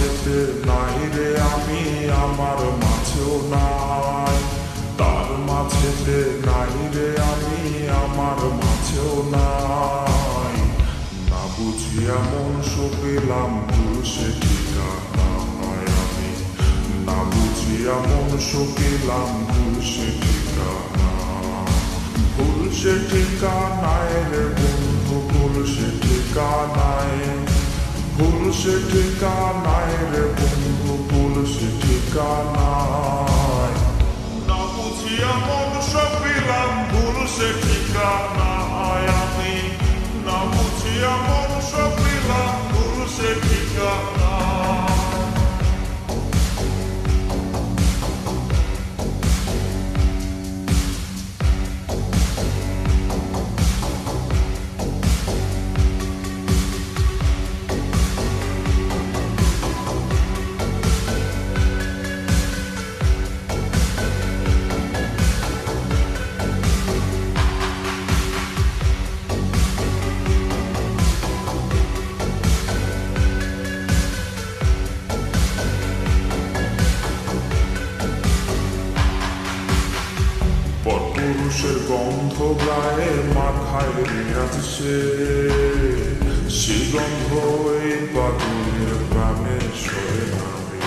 মাঝেতে নাই রে আমি, আমার মাঝেও নাই। তার মাঝেতে নাই রে আমি, আমার মাঝেও নাই। না বুঝিয়া মন সপিলাম ভুল সে ঠিকানা আমি, না বুঝিয়া মন সপিলাম ভুল সে ঠিকানা। ভুল সে ঠিকানায় রে বন্ধু, ভুল সে ঠিকানায়, ভুল সে ঠিকানায় রে বন্ধু, ভুল সে ঠিকানায়। না বুঝিয়া মন সপিলাম ভুল সে ঠিকানায় আমি, না বুঝিয়া মন সপিলাম ভুল সে ঠিকানায়। পরপুরুষের গন্ধ গায়ে মাথায় আছে, সে গন্ধ এই পাগলের প্রাণে সরে না রে।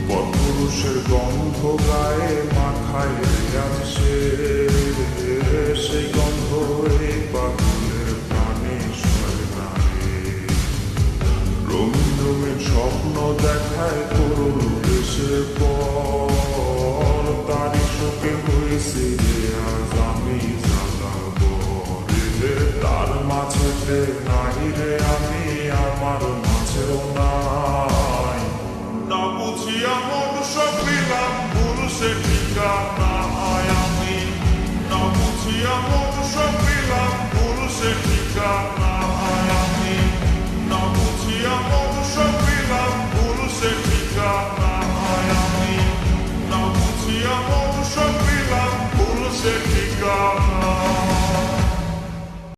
পরপুরুষের গন্ধ গায়ে মাথায় আছে, সেই গন্ধ এই পাগলের প্রাণে সরে না রে। রঙিন রঙিন স্বপ্ন দেখায় করুণ দেশের পর, তারই শোকে হয়েছে রে আজ আমি জাগাবর রে। তার মাঝেতে নাই রে আমি, আমার মাঝেও নাই। না বুঝিয়া মন সপিলাম ভুল সে ঠিকানায় আমি, না বুঝিয়া মন সপিলাম ভুল সে ঠিকানায় আমি, না বুঝিয়া মন সপিলাম ভুল সে ঠিকানায় আমি, না বুঝিয়া মন সপিলাম ভুল সে ঠিকানায়।